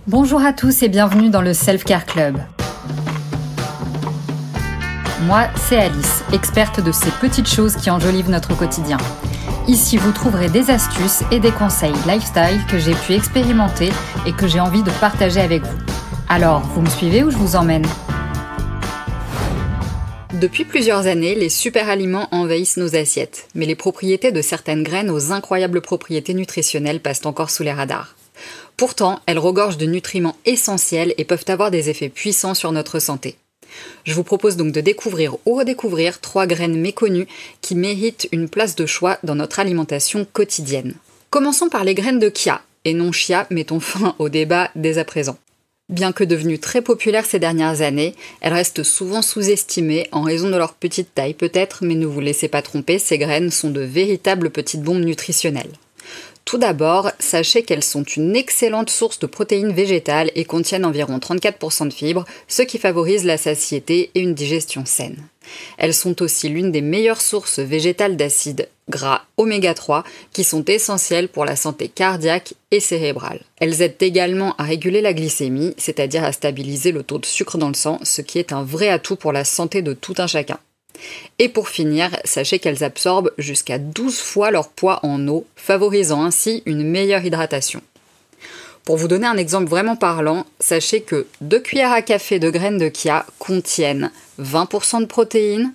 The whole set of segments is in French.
Bonjour à tous et bienvenue dans le Self Care Club. Moi, c'est Alice, experte de ces petites choses qui enjolivent notre quotidien. Ici, vous trouverez des astuces et des conseils lifestyle que j'ai pu expérimenter et que j'ai envie de partager avec vous. Alors, vous me suivez ou je vous emmène ? Depuis plusieurs années, les super aliments envahissent nos assiettes, mais les propriétés de certaines graines aux incroyables propriétés nutritionnelles passent encore sous les radars. Pourtant, elles regorgent de nutriments essentiels et peuvent avoir des effets puissants sur notre santé. Je vous propose donc de découvrir ou redécouvrir 3 graines méconnues qui méritent une place de choix dans notre alimentation quotidienne. Commençons par les graines de chia, et non chia, mettons fin au débat dès à présent. Bien que devenues très populaires ces dernières années, elles restent souvent sous-estimées en raison de leur petite taille peut-être, mais ne vous laissez pas tromper, ces graines sont de véritables petites bombes nutritionnelles. Tout d'abord, sachez qu'elles sont une excellente source de protéines végétales et contiennent environ 34% de fibres, ce qui favorise la satiété et une digestion saine. Elles sont aussi l'une des meilleures sources végétales d'acides gras oméga 3 qui sont essentiels pour la santé cardiaque et cérébrale. Elles aident également à réguler la glycémie, c'est-à-dire à stabiliser le taux de sucre dans le sang, ce qui est un vrai atout pour la santé de tout un chacun. Et pour finir, sachez qu'elles absorbent jusqu'à 12 fois leur poids en eau, favorisant ainsi une meilleure hydratation. Pour vous donner un exemple vraiment parlant, sachez que 2 cuillères à café de graines de chia contiennent 20% de protéines,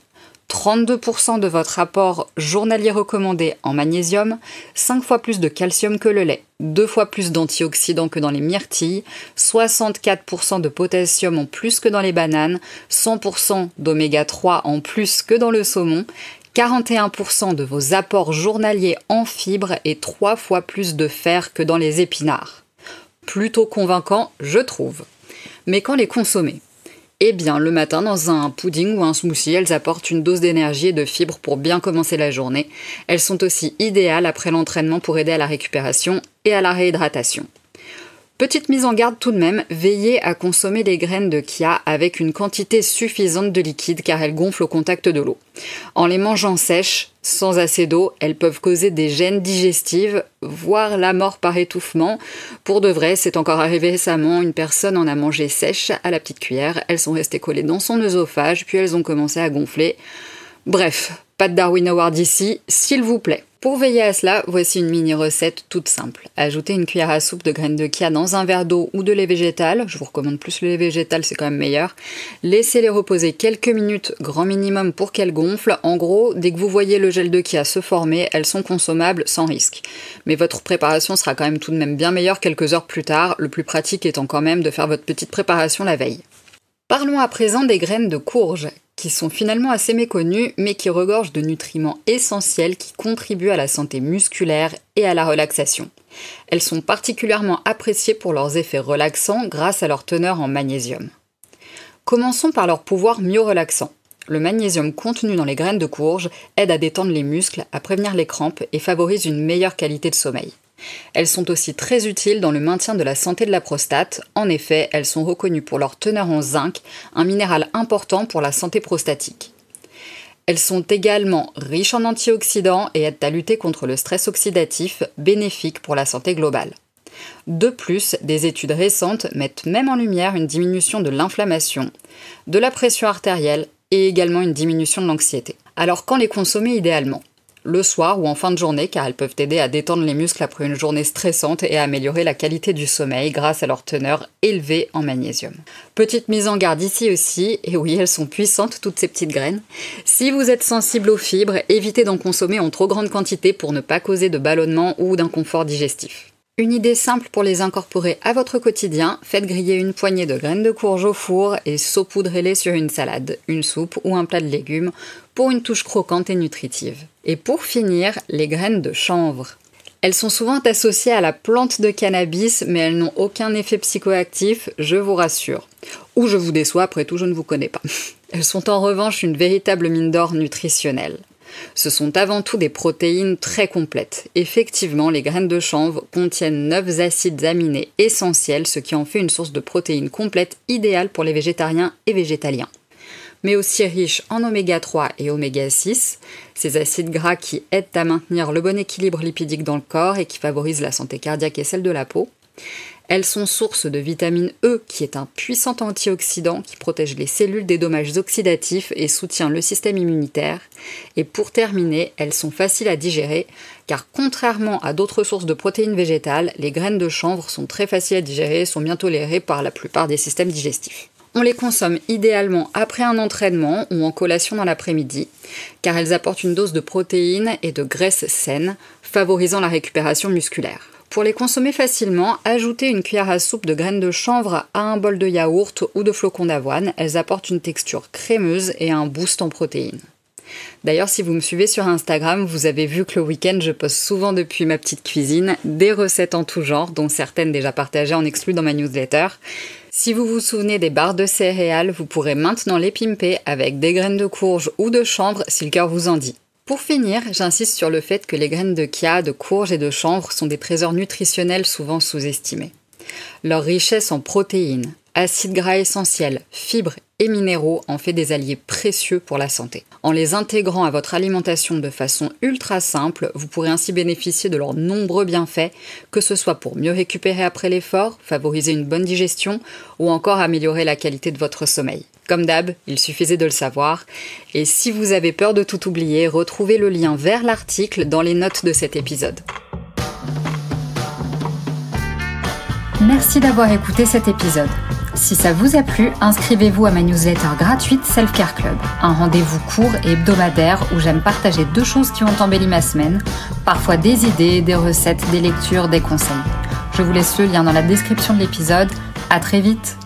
32% de votre apport journalier recommandé en magnésium, 5 fois plus de calcium que le lait, 2 fois plus d'antioxydants que dans les myrtilles, 64% de potassium en plus que dans les bananes, 100% d'oméga 3 en plus que dans le saumon, 41% de vos apports journaliers en fibres et 3 fois plus de fer que dans les épinards. Plutôt convaincant, je trouve. Mais quand les consommer ? Eh bien, le matin, dans un pudding ou un smoothie, elles apportent une dose d'énergie et de fibres pour bien commencer la journée. Elles sont aussi idéales après l'entraînement pour aider à la récupération et à la réhydratation. Petite mise en garde tout de même, veillez à consommer les graines de chia avec une quantité suffisante de liquide car elles gonflent au contact de l'eau. En les mangeant sèches, sans assez d'eau, elles peuvent causer des gênes digestives, voire la mort par étouffement. Pour de vrai, c'est encore arrivé récemment, une personne en a mangé sèche à la petite cuillère, elles sont restées collées dans son œsophage, puis elles ont commencé à gonfler. Bref, pas de Darwin Award ici, s'il vous plaît. Pour veiller à cela, voici une mini-recette toute simple. Ajoutez une cuillère à soupe de graines de chia dans un verre d'eau ou de lait végétal. Je vous recommande plus le lait végétal, c'est quand même meilleur. Laissez-les reposer quelques minutes, grand minimum pour qu'elles gonflent. En gros, dès que vous voyez le gel de chia se former, elles sont consommables sans risque. Mais votre préparation sera quand même tout de même bien meilleure quelques heures plus tard, le plus pratique étant quand même de faire votre petite préparation la veille. Parlons à présent des graines de courge, qui sont finalement assez méconnues, mais qui regorgent de nutriments essentiels qui contribuent à la santé musculaire et à la relaxation. Elles sont particulièrement appréciées pour leurs effets relaxants grâce à leur teneur en magnésium. Commençons par leur pouvoir mieux relaxant. Le magnésium contenu dans les graines de courge aide à détendre les muscles, à prévenir les crampes et favorise une meilleure qualité de sommeil. Elles sont aussi très utiles dans le maintien de la santé de la prostate. En effet, elles sont reconnues pour leur teneur en zinc, un minéral important pour la santé prostatique. Elles sont également riches en antioxydants et aident à lutter contre le stress oxydatif, bénéfique pour la santé globale. De plus, des études récentes mettent même en lumière une diminution de l'inflammation, de la pression artérielle et également une diminution de l'anxiété. Alors quand les consommer idéalement ? Le soir ou en fin de journée car elles peuvent aider à détendre les muscles après une journée stressante et à améliorer la qualité du sommeil grâce à leur teneur élevée en magnésium. Petite mise en garde ici aussi, et oui elles sont puissantes toutes ces petites graines. Si vous êtes sensible aux fibres, évitez d'en consommer en trop grande quantité pour ne pas causer de ballonnement ou d'inconfort digestif. Une idée simple pour les incorporer à votre quotidien, faites griller une poignée de graines de courge au four et saupoudrez-les sur une salade, une soupe ou un plat de légumes pour une touche croquante et nutritive. Et pour finir, les graines de chanvre. Elles sont souvent associées à la plante de cannabis, mais elles n'ont aucun effet psychoactif, je vous rassure. Ou je vous déçois, après tout je ne vous connais pas. Elles sont en revanche une véritable mine d'or nutritionnelle. Ce sont avant tout des protéines très complètes. Effectivement, les graines de chanvre contiennent 9 acides aminés essentiels, ce qui en fait une source de protéines complètes idéale pour les végétariens et végétaliens. Mais aussi riches en oméga 3 et oméga 6, ces acides gras qui aident à maintenir le bon équilibre lipidique dans le corps et qui favorisent la santé cardiaque et celle de la peau. Elles sont source de vitamine E, qui est un puissant antioxydant qui protège les cellules des dommages oxydatifs et soutient le système immunitaire. Et pour terminer, elles sont faciles à digérer, car contrairement à d'autres sources de protéines végétales, les graines de chanvre sont très faciles à digérer et sont bien tolérées par la plupart des systèmes digestifs. On les consomme idéalement après un entraînement ou en collation dans l'après-midi, car elles apportent une dose de protéines et de graisses saines, favorisant la récupération musculaire. Pour les consommer facilement, ajoutez une cuillère à soupe de graines de chanvre à un bol de yaourt ou de flocons d'avoine. Elles apportent une texture crémeuse et un boost en protéines. D'ailleurs, si vous me suivez sur Instagram, vous avez vu que le week-end, je poste souvent depuis ma petite cuisine des recettes en tout genre, dont certaines déjà partagées en exclu dans ma newsletter. Si vous vous souvenez des barres de céréales, vous pourrez maintenant les pimper avec des graines de courge ou de chanvre si le cœur vous en dit. Pour finir, j'insiste sur le fait que les graines de chia, de courge et de chanvre sont des trésors nutritionnels souvent sous-estimés. Leur richesse en protéines, acides gras essentiels, fibres et minéraux en fait des alliés précieux pour la santé. En les intégrant à votre alimentation de façon ultra simple, vous pourrez ainsi bénéficier de leurs nombreux bienfaits, que ce soit pour mieux récupérer après l'effort, favoriser une bonne digestion ou encore améliorer la qualité de votre sommeil. Comme d'hab, il suffisait de le savoir. Et si vous avez peur de tout oublier, retrouvez le lien vers l'article dans les notes de cet épisode. Merci d'avoir écouté cet épisode. Si ça vous a plu, inscrivez-vous à ma newsletter gratuite Self Care Club, un rendez-vous court et hebdomadaire où j'aime partager 2 choses qui ont embelli ma semaine, parfois des idées, des recettes, des lectures, des conseils. Je vous laisse le lien dans la description de l'épisode. À très vite!